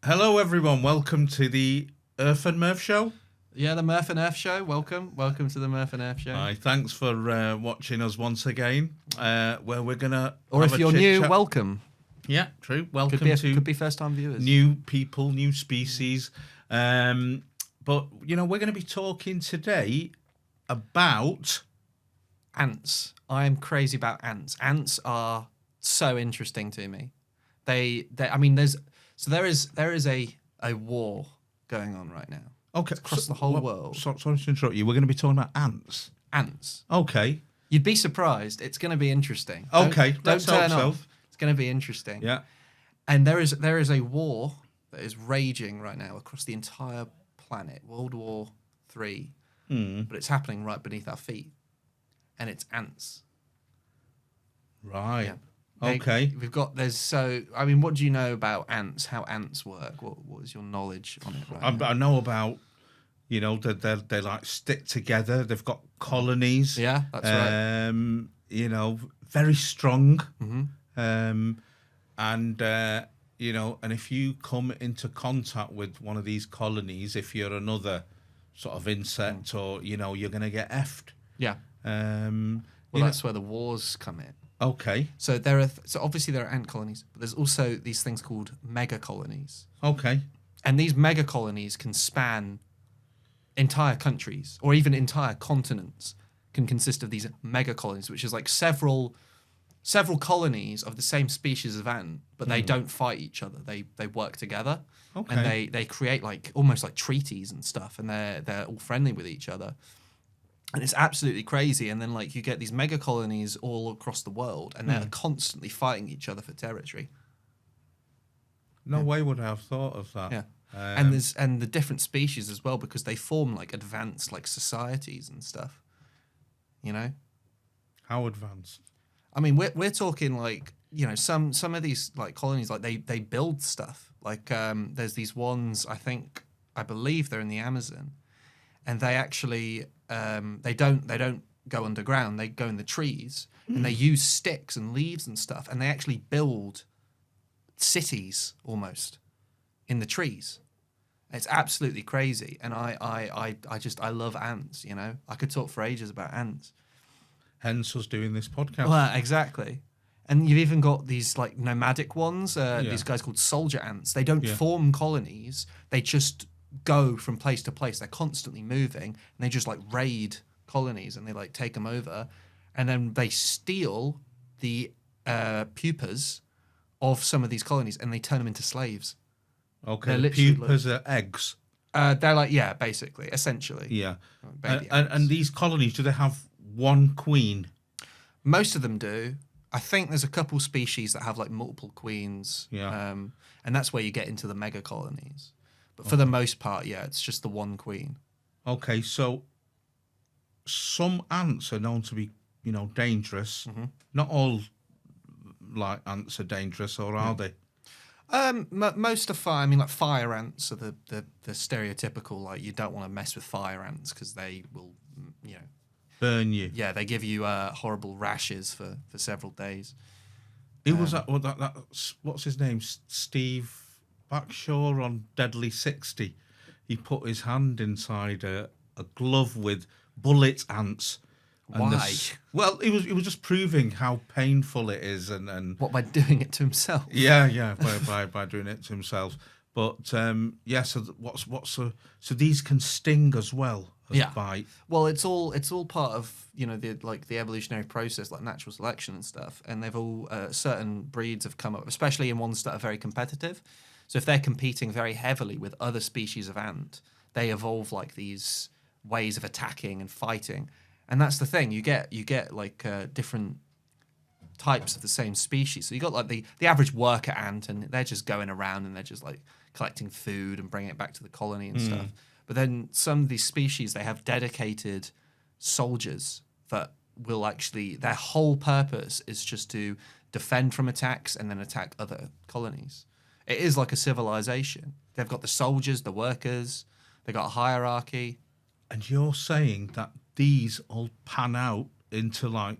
Hello, everyone. Welcome to the Irf and Merf Show. Yeah, the Merf Irf Show. Welcome to the Merf Irf Show. Hi, thanks for watching us once again. Where we're gonna, or if you're new, welcome. Yeah, true. Welcome could be first time viewers, new people, new species. But we're going to be talking today about ants. I am crazy about ants. Ants are so interesting to me. There is a war going on right now. Okay, across the whole world. Sorry to interrupt you. We're going to be talking about ants. Ants. Okay. You'd be surprised. It's going to be interesting. Okay, don't turn off. So. It's going to be interesting. Yeah. And there is a war that is raging right now across the entire planet. World War III. But it's happening right beneath our feet. And it's ants. Right. Yeah. Okay. What do you know about ants? How ants work? What is your knowledge on it right now? I know about, they like stick together. They've got colonies. Yeah, that's right. Very strong. Mm-hmm. And if you come into contact with one of these colonies, if you're another sort of insect or, you're going to get effed. Yeah. That's where the wars come in. Okay. So obviously there are ant colonies, but there's also these things called mega colonies. Okay. And these mega colonies can span entire countries or even entire continents. Can consist of these mega colonies, which is like several colonies of the same species of ant, but they don't fight each other. They work together. Okay. And they create almost like treaties and stuff, and they're all friendly with each other. And it's absolutely crazy. And then you get these mega colonies all across the world, and they're constantly fighting each other for territory. No way would I have thought of that. Yeah. And the different species as well, because they form advanced societies and stuff. How advanced? I mean, we're talking some of these colonies they build stuff. There's these ones I believe they're in the Amazon, and they actually they don't go underground. They go in the trees, and they use sticks and leaves and stuff, and they actually build cities almost in the trees. It's absolutely crazy, and I love ants. I could talk for ages about ants. Hence us doing this podcast. Well, exactly. And you've even got these nomadic ones. These guys called soldier ants. They don't form colonies. They just go from place to place. They're constantly moving, and they just raid colonies, and they take them over, and then they steal the pupas of some of these colonies, and they turn them into slaves. Okay, the pupas are eggs. They're basically, essentially. Yeah. And these colonies, do they have one queen? Most of them do. I think there's a couple species that have multiple queens. Yeah. And that's where you get into the mega colonies. But for the most part, it's just the one queen. Okay, so some ants are known to be, dangerous. Mm-hmm. Not all ants are dangerous, or are they? Most are fire. I mean, fire ants are the stereotypical. You don't want to mess with fire ants because they will, burn you. Yeah, they give you horrible rashes for several days. It was what's his name? Steve Backshaw on Deadly 60. He put his hand inside a glove with bullet ants. Why? He was just proving how painful it is, and what, by doing it to himself? Yeah, by doing it to himself. But so these can sting as well as bite. Well, it's all part of the evolutionary process, natural selection and stuff. And they've all certain breeds have come up, especially in ones that are very competitive. So if they're competing very heavily with other species of ant, they evolve these ways of attacking and fighting. And that's the thing. You get different types of the same species. So you got the average worker ant, and they're just going around and they're just collecting food and bringing it back to the colony and stuff. But then some of these species, they have dedicated soldiers that will their whole purpose is just to defend from attacks and then attack other colonies. It is like a civilization. They've got the soldiers, the workers, they've got a hierarchy. And you're saying that these all pan out into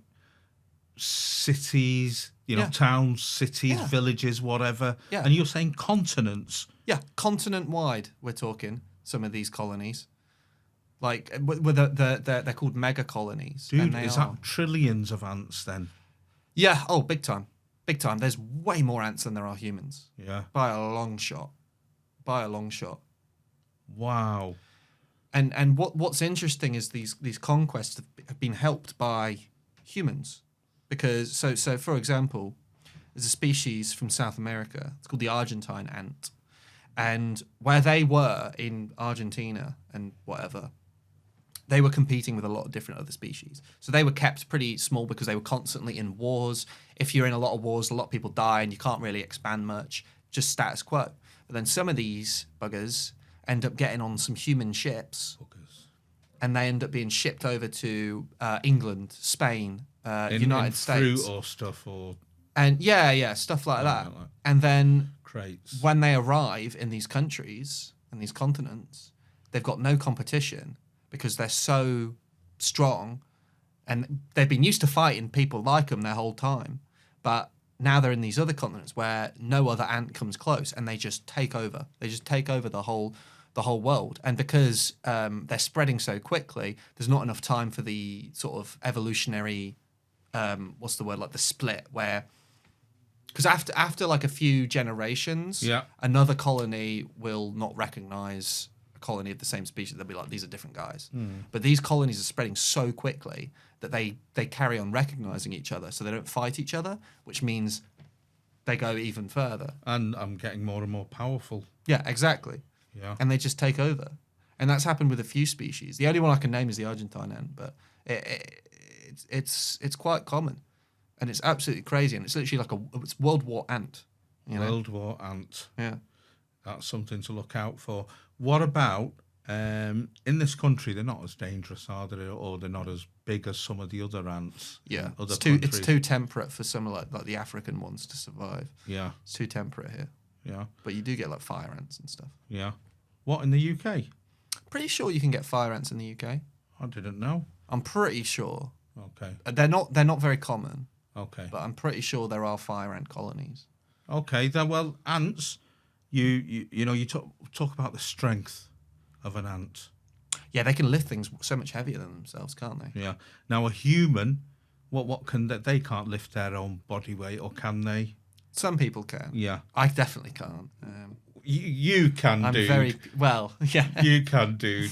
cities, You know, Yeah. towns, cities, Yeah. villages, whatever. Yeah. And you're saying continents. Yeah, continent-wide, we're talking some of these colonies. Like, they're called mega colonies. Dude, and they is are. that trillions of ants then? Yeah, oh, big time. Big time. There's way more ants than there are humans. Yeah. By a long shot. By a long shot. Wow. And what's interesting is these conquests have been helped by humans. Because, so for example, there's a species from South America. It's called the Argentine ant. And where they were in Argentina and whatever, they were competing with a lot of different other species. So they were kept pretty small because they were constantly in wars. If you're in a lot of wars, a lot of people die and you can't really expand much, just status quo. But then some of these buggers end up getting on some human ships and they end up being shipped over to England, Spain, United in States. Fruit or stuff or... And yeah, stuff like that. like And then crates. when they arrive in these countries and these continents, they've got no competition because they're so strong and they've been used to fighting people like them their whole time. But now they're in these other continents where no other ant comes close and they just take over. They just take over the whole world. And because they're spreading so quickly, there's not enough time for the sort of evolutionary, what's the word, like the split where... Because after like a few generations, another colony will not recognize a colony of the same species. They'll be like, these are different guys. But these colonies are spreading so quickly that they carry on recognizing each other, so they don't fight each other, which means they go even further. And I'm getting more and more powerful. Yeah, exactly. Yeah. And they just take over. And that's happened with a few species. The only one I can name is the Argentine ant, but it's quite common. And it's absolutely crazy, and it's literally like it's World War ant. You know? World War ant. Yeah. That's something to look out for. What about in this country? They're not as dangerous, are they? Or they're not as big as some of the other ants. Yeah. Other It's too temperate for some of like the African ones to survive. Yeah. It's too temperate here. Yeah. But you do get like fire ants and stuff. Yeah. What, in the UK? Pretty sure you can get fire ants in the UK. I didn't know. I'm pretty sure. Okay. They're not very common. Okay. But I'm pretty sure there are fire ant colonies. Okay. Then, well, ants. You talk about the strength of an ant. Yeah, they can lift things so much heavier than themselves, can't they? Yeah. Now a human, what can they can't lift their own body weight, or can they? Some people can. Yeah. I definitely can't. You can, I'm dude. very well. Yeah. You can, dude.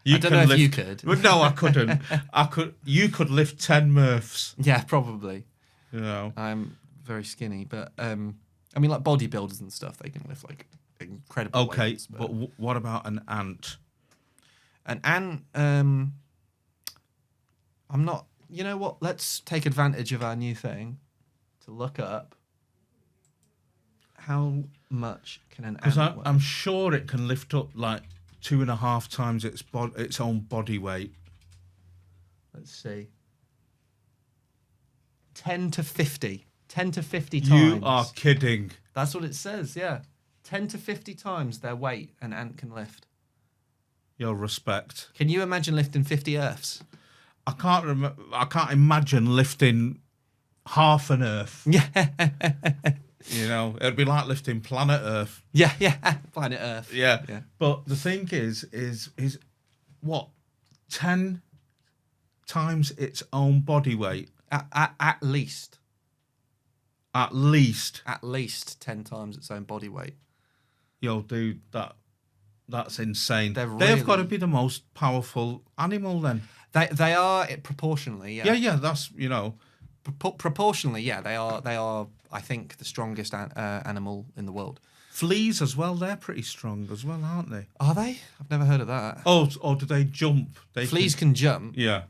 I don't know if you could. Well, no, I couldn't. You could lift 10 Merfs. Yeah, probably. You know. I'm very skinny, but I mean, like bodybuilders and stuff, they can lift like incredible weights. But what about an ant? An ant, I'm not. You know what? Let's take advantage of our new thing to look up how much can an ant. Because weigh? I'm sure it can lift up like 2.5 times its own body weight. Let's see. 10 to 50. 10 to 50 times. You are kidding. That's what it says, yeah. 10 to 50 times their weight an ant can lift. Your respect. Can you imagine lifting 50 Earths? I can't imagine lifting half an Earth. Yeah. You know, it'd be like lifting planet Earth. Yeah. Planet Earth. Yeah. Yeah. But the thing is what? 10 times its own body weight? At least. At least. At least 10 times its own body weight. Yo, dude, that's insane. They've got to be the most powerful animal then. They are proportionally, yeah. Yeah, that's, you know. Proportionally, yeah, they are. I think the strongest animal in the world. Fleas as well. They're pretty strong as well, aren't they? Are they? I've never heard of that. Oh, or do they jump? Fleas can jump. Yeah.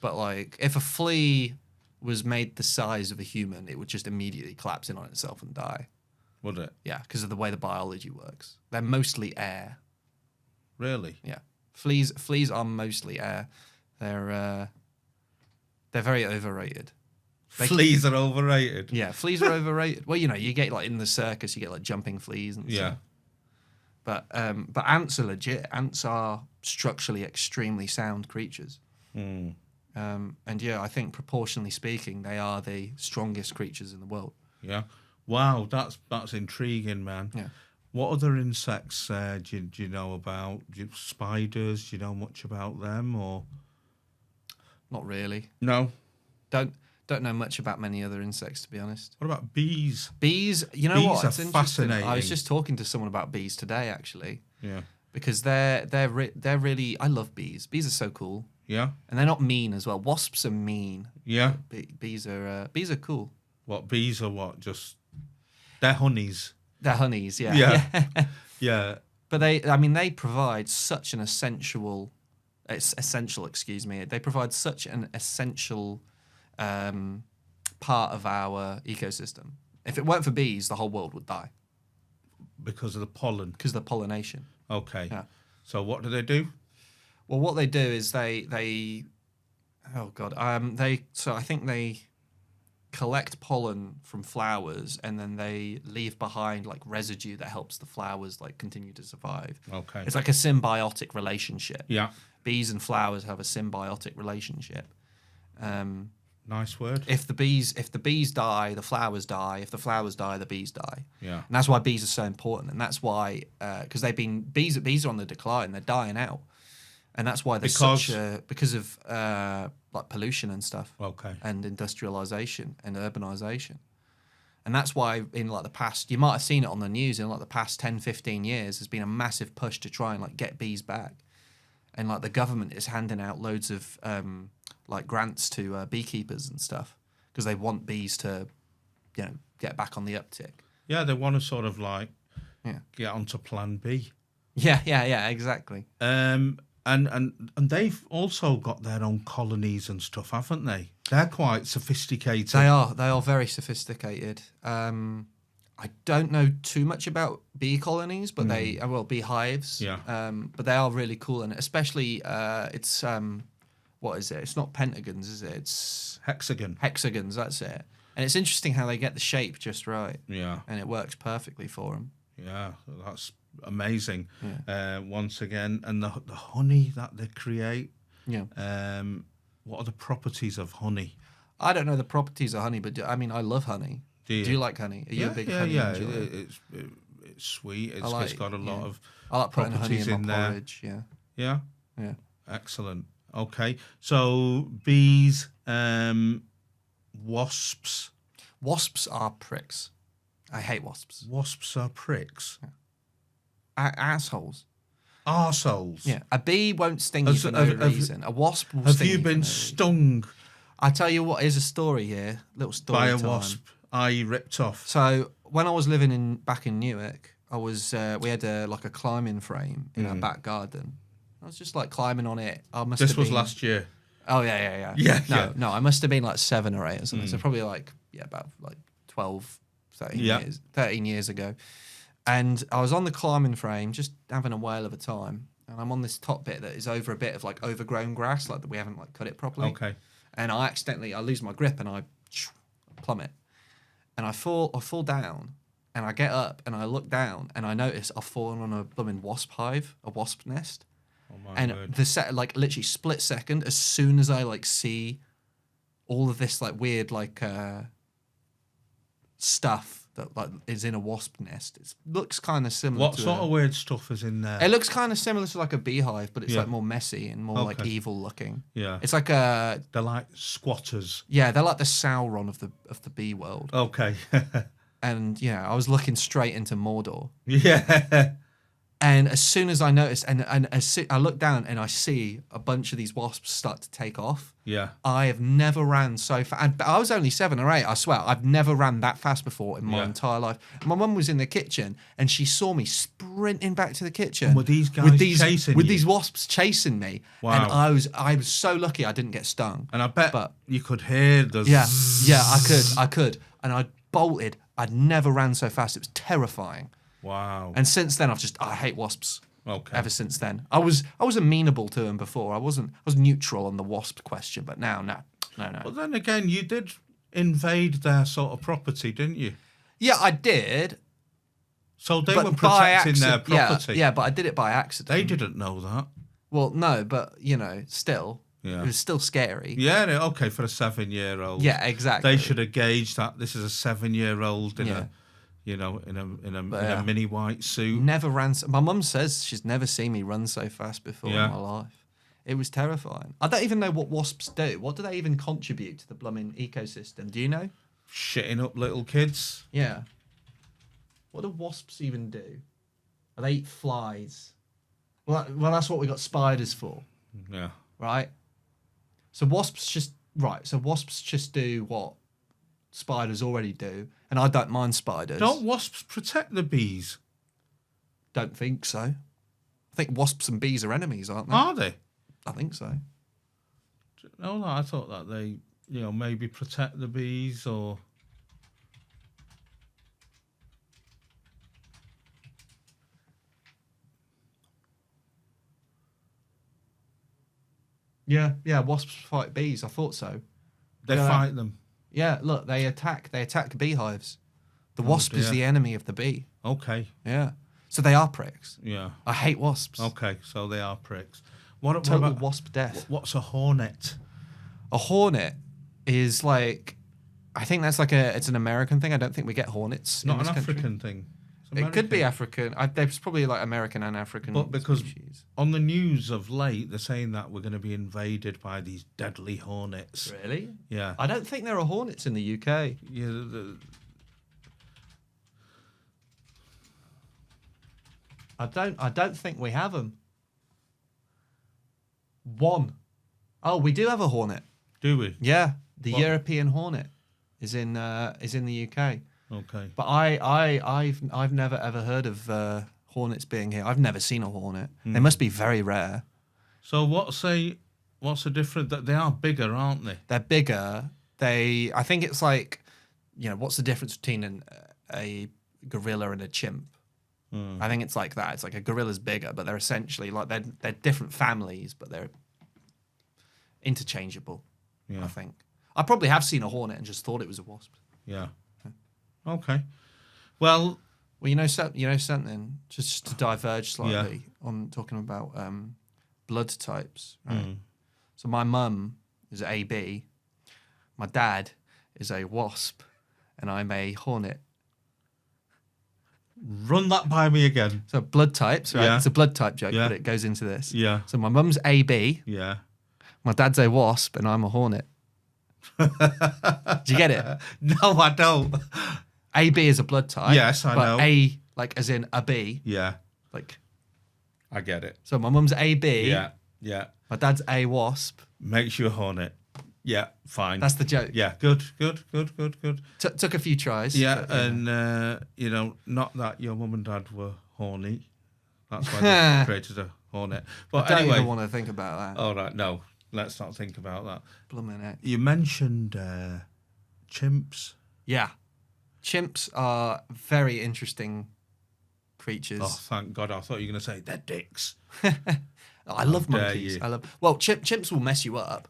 But like, if a flea was made the size of a human, it would just immediately collapse in on itself and die. Would it? Yeah, because of the way the biology works. They're mostly air. Really? Yeah. Fleas are mostly air. They're very overrated. Fleas are overrated. Yeah, fleas are overrated. Well, you know, you get like in the circus, you get like jumping fleas and stuff. But ants are legit. Ants are structurally extremely sound creatures. Mm. And yeah, I think proportionally speaking, they are the strongest creatures in the world. Yeah. Wow, that's intriguing, man. Yeah. What other insects do you know about? Spiders? Do you know much about them or? Not really. No. Don't know much about many other insects, to be honest. What about bees? Bees, you know Bees what? are It's interesting. I was fascinating. just talking to someone about bees today, actually, Yeah. because they're really. I love bees. Bees are so cool, Yeah. and they're not mean as well. Wasps are mean. Yeah. Bees are cool. What bees are what? Just they're honeys. They're honeys, yeah. Yeah. Yeah. But they provide such an essential. It's essential. Excuse me. They provide such an essential part of our ecosystem. If it weren't for bees, the whole world would die Because of the pollen. because of the pollination. Okay. Yeah. So what do? Well, what they do is they I think they collect pollen from flowers and then they leave behind like residue that helps the flowers like continue to survive. Okay. It's like a symbiotic relationship. Yeah. Bees and flowers have a symbiotic relationship. Nice word. If the bees die, the flowers die. If the flowers die, the bees die. Yeah. And that's why bees are so important. And that's why, because bees are on the decline. They're dying out. And that's why there's because of like pollution and stuff. Okay. And industrialization and urbanization. And that's why in like the past, you might have seen it on the news, in like the past 10, 15 years, there's been a massive push to try and like get bees back. And like the government is handing out loads of like grants to beekeepers and stuff because they want bees to, get back on the uptick. Yeah, they want to sort of like Yeah. get onto Plan B. Yeah, exactly. And they've also got their own colonies and stuff, haven't they? They're quite sophisticated. They are very sophisticated. I don't know too much about bee colonies, but bee hives. Yeah. But they are really cool, and especially it's what is it? It's not pentagons, is it? It's hexagons. That's it. And it's interesting how they get the shape just right. Yeah. And it works perfectly for them. Yeah, that's amazing. Yeah. Once again, and the honey that they create. Yeah. What are the properties of honey? I don't know the properties of honey, but I love honey. Do you like honey? Are you a big honey enjoyer? It's sweet. It's got a lot of I like putting honey properties in my there. porridge. Yeah. Yeah. Yeah. Excellent. Okay. So bees, wasps. Wasps are pricks. I hate wasps. Wasps are pricks. Assholes. Arseholes. Yeah. A bee won't sting you for no reason. A wasp will sting you. Have you been stung? I tell you what, here's a story here. Little story by a time. wasp. Eye ripped off. So when I was living back in Newark, I was we had a climbing frame in our back garden. I was just like climbing on it. This was last year. Oh yeah. No, I must have been like 7 or 8 or something. So probably about 12, 13 years ago. And I was on the climbing frame, just having a whale of a time. And I'm on this top bit that is over a bit of like overgrown grass, like that we haven't like cut it properly. Okay. And I lose my grip and I plummet. And I fall down, and I get up and I look down and I notice I've fallen on a blooming wasp hive, a wasp nest. Oh my and word. Literally split second, as soon as I like see all of this like weird stuff that like is in a wasp nest, it looks kind of similar. What sort of weird stuff is in there? It looks kind of similar to like a beehive, but it's like more messy and more like evil looking. Yeah, it's like they're like squatters. Yeah, they're like the Sauron of the bee world. Okay. And yeah, I was looking straight into Mordor. Yeah. And as soon as I noticed, I look down and I see a bunch of these wasps start to take off. Yeah. I have never ran so fast. I was only 7 or 8, I swear. I've never ran that fast before in my entire life. My mum was in the kitchen and she saw me sprinting back to the kitchen. And were these guys chasing you? these wasps chasing me. Wow. And I was so lucky I didn't get stung. And I bet you could hear the I could. And I bolted. I'd never ran so fast. It was terrifying. Wow. And since then, I hate wasps. Okay. Ever since then, I was amenable to them before. I was neutral on the wasp question, but now, no. But then again, you did invade their sort of property, didn't you? Yeah, I did. So they were protecting their property. Yeah, but I did it by accident. They didn't know that. Well, no, but still. Yeah. It was still scary. Yeah, okay, for a 7-year-old. Yeah, exactly. They should have gauged that this is a 7-year-old in Yeah. a, you know, in a yeah. mini white suit. Never ran. My mum says she's never seen me run so fast before in Yeah. my life. It was terrifying. I don't even know what wasps do. What do they even contribute to the blooming ecosystem? Do you know? Shitting up little kids. Yeah. What do wasps even do? They eat flies. Well, that's what we got spiders for, Yeah. right? So wasps just do what spiders already do, and I don't mind spiders. Don't wasps protect the bees? Don't think so. I think wasps and bees are enemies, aren't they? Are they? I think so. No, I thought that they, maybe protect the bees or... Yeah, wasps fight bees. I thought so. They fight them. Yeah, look, they attack beehives. The wasp is dear. the enemy of the bee. Okay. Yeah. So they are pricks. Yeah. I hate wasps. Okay, so they are pricks. What Total about wasp death. What's a hornet? A hornet is like, I think that's like it's an American thing. I don't think we get hornets. Not in an this country. African thing. It's It could be American. African. There's probably like American and African. But because species. on the news of late, they're saying that we're going to be invaded by these deadly hornets. Really? Yeah. I don't think there are hornets in the UK. Yeah. I don't think we have them. One. Oh, we do have a hornet. Do we? Yeah, the What? European hornet is in the UK. Okay. But I've never ever heard of hornets being here. I've never seen a hornet. They must be very rare. So what's the difference? That they are bigger, aren't they? They're bigger. I think it's like, what's the difference between a gorilla and a chimp? I think it's like that. It's like a gorilla's bigger, but they're essentially like they're different families, but they're interchangeable. Yeah. I think I probably have seen a hornet and just thought it was a wasp. Yeah. Okay. Well, Something just to diverge slightly on talking about blood types. Right? So my mum is AB, my dad is a wasp, and I'm a hornet. run that by me again. So blood types, right? Yeah. It's a blood type joke, Yeah. but it goes into this. Yeah. So my mum's AB, Yeah. my dad's a wasp, and I'm a hornet. Do you get it? No, I don't. AB is a blood type. Yes, I know. But A, like as in a B, Yeah. like. I get it. So my mum's AB. Yeah. Yeah. My dad's a wasp. Makes you a hornet. Yeah. Fine. That's the joke. Yeah. Good. Took a few tries. Yeah. but, And, not that your mum and dad were horny. That's why they created a hornet. But I don't anyway. even want to think about that. All right. No. Let's not think about that. Blooming heck. You mentioned chimps. Yeah. Chimps are very interesting creatures. Oh, thank God. I thought you were going to say they're dicks. I love dare monkeys. you. Chimps will mess you up.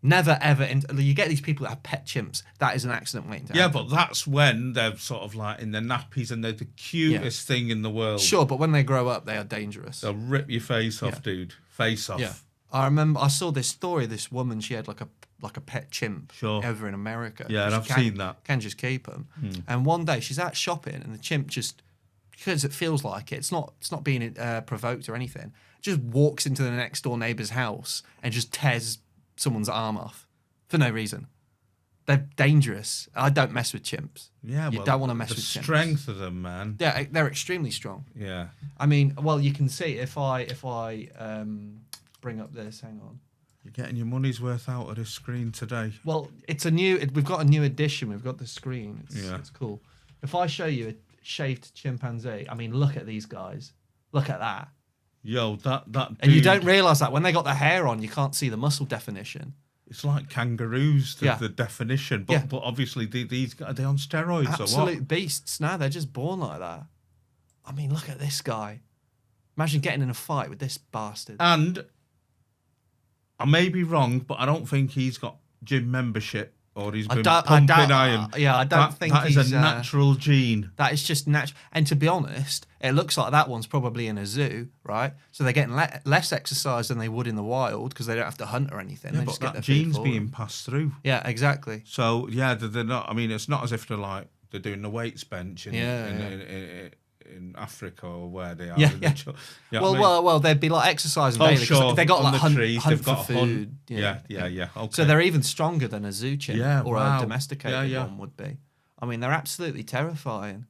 Never ever. You get these people that have pet chimps. That is an accident waiting to Yeah, happen. but that's when they're sort of like in their nappies and they're the cutest thing in the world. Sure, but when they grow up, they are dangerous. They'll rip your face off, dude. Face off. Yeah. I remember I saw this story. This woman, she had like a pet chimp Sure. over in America. Yeah, and She I've can't- seen that. Can just keep them. And one day she's out shopping, and the chimp just, because it feels like it, it's not being provoked or anything. Just walks into the next door neighbor's house and just tears someone's arm off for no reason. They're dangerous. I don't mess with chimps. Yeah, You well, don't wanna mess the with chimps. strength of them, man. Yeah, they're extremely strong. Yeah. I mean, well, you can see if I bring up this. Hang on. You're getting your money's worth out of this screen today. Well, we've got a new edition. We've got the screen. It's cool. If I show you a shaved chimpanzee, I mean, look at these guys. Look at that. Yo, that dude, And you don't realise that when they got the hair on, you can't see the muscle definition. it's like kangaroos, the definition. But Yeah. but obviously these guys, are they on steroids or what? Absolute beasts. No, they're just born like that. I mean, look at this guy. Imagine getting in a fight with this bastard. And I may be wrong, but I don't think he's got gym membership. or he's I been don't- I pumping don't- iron. yeah, I don't think that is he's, a natural gene. That is just natural. And to be honest, it looks like that one's probably in a zoo, right? So they're getting less exercise than they would in the wild because they don't have to hunt or anything. Yeah, They but just get their that food gene's for being them. passed through. Yeah, exactly. So yeah, they're not. I mean, it's not as if they're doing the weights bench in Africa or where they are. Yeah, in yeah. The you know what I mean? Well, they'd be like exercising Oh, daily 'cause sure. they got on like the hunt, trees, hunt they've for got food. Yeah. Okay. So they're even stronger than a zoo chimp or wow. a domesticated Yeah. one would be. I mean, they're absolutely terrifying.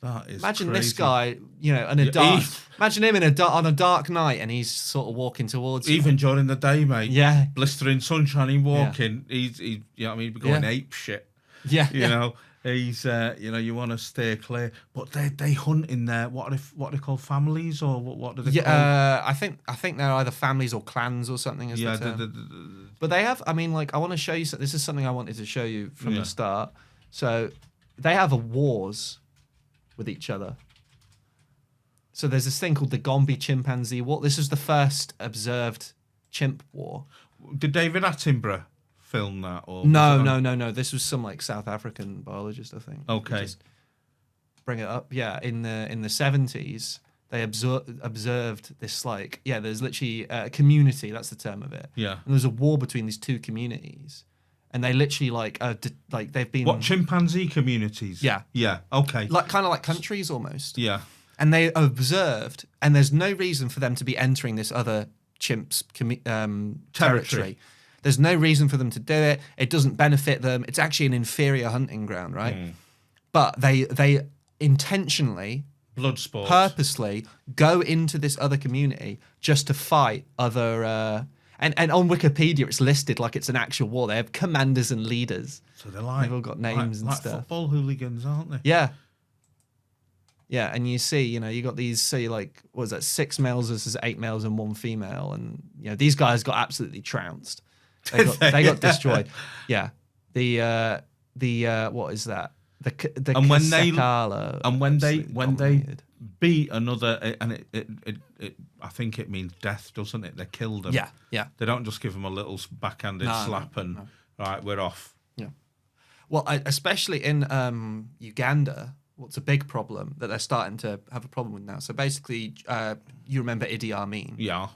That is Imagine crazy. this guy, in a Yeah, dark. Imagine him on a dark night, and he's sort of walking towards you. Even during the day, mate. Yeah. Blistering sunshine, he's walking. He's you know what I mean, he's going Yeah. ape shit. Yeah, You know, he's you want to stay clear. But they hunt in there. What are they called? Families or what do they call? I think they're either families or clans or something. Is Yeah, the term. But they have. I mean, like I want to show you. This is something I wanted to show you from Yeah. the start. So they have wars with each other. So there's this thing called the Gombe chimpanzee war. This is the first observed chimp war. Did David Attenborough film that? Or was No. it on- This was some like South African biologist, I think. Okay. Just bring it up. Yeah, in the 70s, they observed this there's literally a community. That's the term of it. Yeah. And there was a war between these two communities, and they literally they've been What chimpanzee communities? Yeah. Yeah. Okay. kind of like countries almost. Yeah. And they observed, and there's no reason for them to be entering this other chimps territory. There's no reason for them to do it. It doesn't benefit them. It's actually an inferior hunting ground, right? But they intentionally, Blood sports. purposely go into this other community just to fight other. And on Wikipedia, it's listed like it's an actual war. They have commanders and leaders. So they're like They've all got names and like stuff. football hooligans, aren't they? Yeah. Yeah, and you see, you got these, say, like, what was that, 6 males versus 8 males and 1 female, and these guys got absolutely trounced. They got destroyed. Yeah, the what is that? The And when Kasakala when they absolutely dominated. beat another, and it I think it means death, doesn't it? They kill them. Yeah. They don't just give them a little backhanded slap and right, we're off. Yeah. Well, especially in Uganda, what's a big problem that they're starting to have a problem with now. So basically, you remember Idi Amin. Yeah.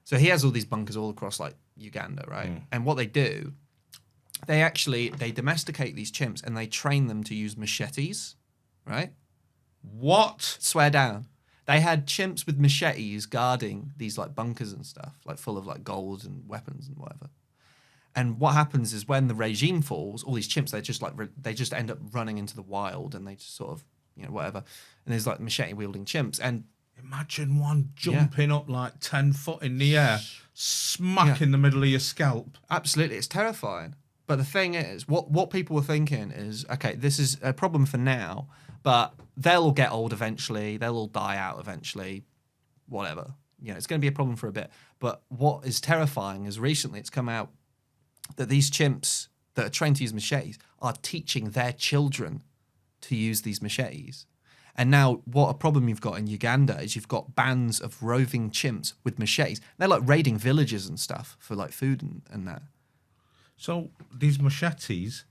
So he has all these bunkers all across like Uganda, right? And what they do, they domesticate these chimps and they train them to use machetes, right? What? Swear down. They had chimps with machetes guarding these like bunkers and stuff, like full of like gold and weapons and whatever. And what happens is when the regime falls, all these chimps, they just end up running into the wild and they just sort of, whatever. And there's like machete wielding chimps. And Imagine one jumping up like 10 foot in the air, smack in the middle of your scalp. absolutely, it's terrifying. But the thing is, what people were thinking is, okay, this is a problem for now, but they'll all get old eventually. They'll all die out eventually, whatever. It's going to be a problem for a bit. But what is terrifying is recently it's come out that these chimps that are trained to use machetes are teaching their children to use these machetes. And now what a problem you've got in Uganda is you've got bands of roving chimps with machetes. They're like raiding villages and stuff for like food and that. So these machetes,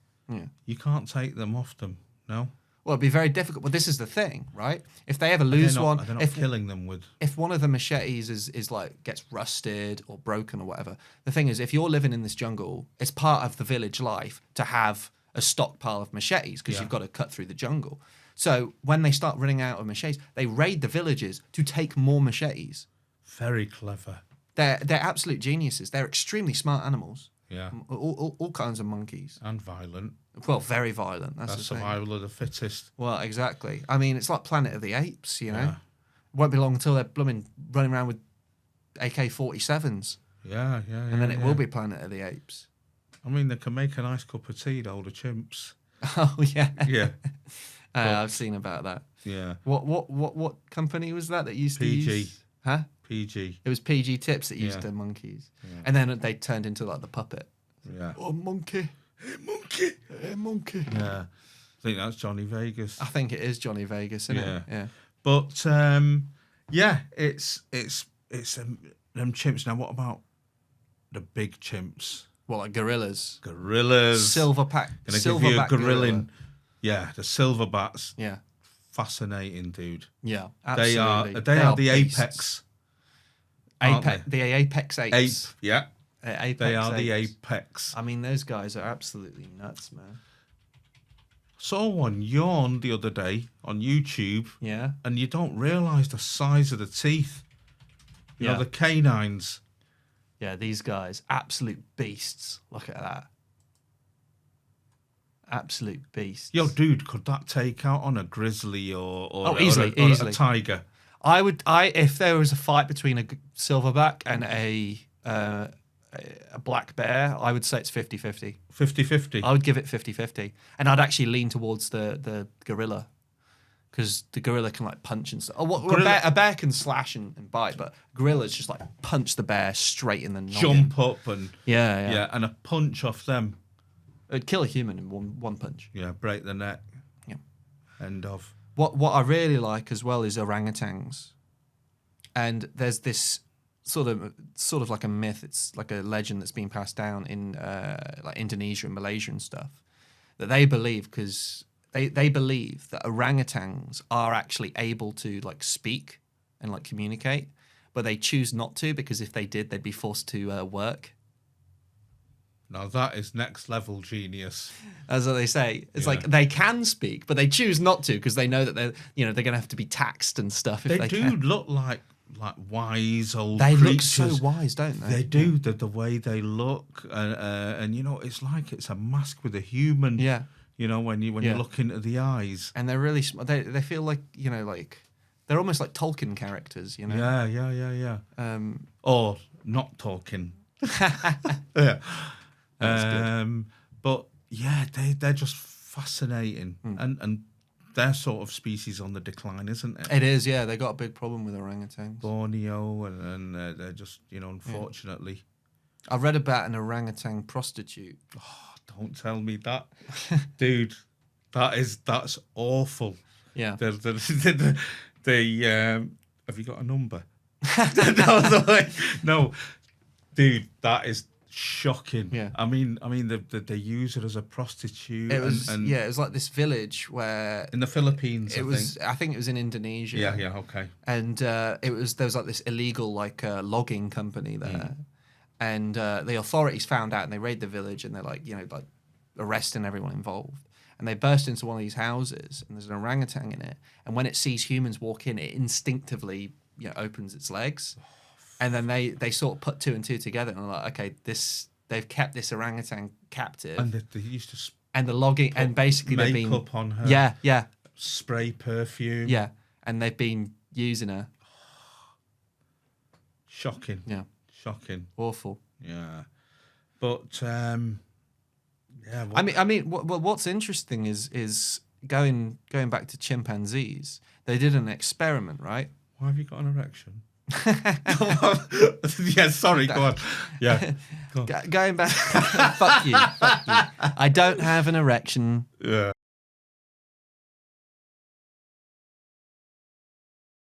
you can't take them off them, no? Well, it'd be very difficult. But this is the thing, right? If they ever lose They're one, not killing them with... if one of the machetes is like gets rusted or broken or whatever, the thing is, if you're living in this jungle, it's part of the village life to have a stockpile of machetes because you've got to cut through the jungle. So when they start running out of machetes, they raid the villages to take more machetes. Very clever. They're absolute geniuses. They're extremely smart animals. Yeah. All kinds of monkeys. And violent. Well, very violent. That's That's the thing. survival of the fittest. Well, exactly. I mean, it's like Planet of the Apes, Yeah. Won't be long until they're blooming running around with AK-47s. Yeah. And then it will be Planet of the Apes. I mean, they can make a nice cup of tea, the older chimps. Oh, yeah. Yeah. I've seen about that. Yeah. What company was that used to PG. use? Huh? PG. It was PG Tips that used Yeah. the monkeys. Yeah. And then they turned into like the puppet. Yeah. Oh, monkey. Hey, monkey. Hey, monkey. Yeah. I think that's Johnny Vegas. I think it is Johnny Vegas, isn't Yeah. it? Yeah. But it's them chimps. Now, what about the big chimps? Well, like gorillas. Gorillas. Silverback. Gonna give you a Silverback gorilla. Yeah, the silverbacks. Yeah. Fascinating, dude. Yeah. They Absolutely. are the beasts. apex. aren't they? The apex apes. Ape, yeah. Apex They are the apes. apex. I mean, those guys are absolutely nuts, man. Saw one yawn the other day on YouTube, Yeah. and you don't realise the size of the teeth. You know, the canines. Yeah, these guys, absolute beasts. Look at that. Absolute beasts. Yo, dude, could that take out on a grizzly or easily, or easily. a tiger? If there was a fight between a silverback and a black bear, I would say it's 50-50. 50-50. I would give it 50-50. And I'd actually lean towards the gorilla. Because the gorilla can like punch and stuff. A bear can slash and bite, but gorillas just like punch the bear straight in the noggin. Jump up and Yeah. and a punch off them. It'd kill a human in one punch. Yeah, break the neck. Yeah. End of. What I really like as well is orangutans. And there's this sort of like a myth. It's like a legend that's been passed down in like Indonesia and Malaysia and stuff, that they believe because they believe that orangutans are actually able to like speak and like communicate, but they choose not to because if they did, they'd be forced to work. Now that is next level genius. As they say, it's like they can speak, but they choose not to because they know that they're going to have to be taxed and stuff. If They do look like wise old They creatures. look so wise, don't they? They do. The way they look, and you know, it's like it's a mask with a human. Yeah. You know, when you look into the eyes. And they're really smart. They feel like, you know, like they're almost like Tolkien characters, you know. Yeah. Or not talking. Yeah. But yeah, they're just fascinating, and their sort of species on the decline, isn't it? It is, yeah. They got a big problem with orangutans. Borneo, and they're just, you know, unfortunately. I read about an orangutan prostitute. Oh, don't tell me that, dude. That's awful. Yeah. The have you got a number? No, dude, that is shocking. Yeah. I mean, they use it as a prostitute. It was and it was like this village where in the Philippines. I think it was in Indonesia. Yeah, okay. And there was like this illegal like logging company there, and the authorities found out and they raid the village and they're like, you know, like arresting everyone involved. And they burst into one of these houses and there's an orangutan in it. And when it sees humans walk in, it instinctively, you know, opens its legs. And then they sort of put two and two together and are like, okay, they've kept this orangutan captive. And they used to and the logging and basically they've been makeup on her. Yeah. Spray perfume. Yeah. And they've been using her. Shocking. Yeah. Shocking. Awful. Yeah. But yeah. I mean, what's interesting is going back to chimpanzees. They did an experiment, right? Why have you got an erection? Yeah, sorry, go on. Yeah. Go on. Going back, fuck you. I don't have an erection. Yeah.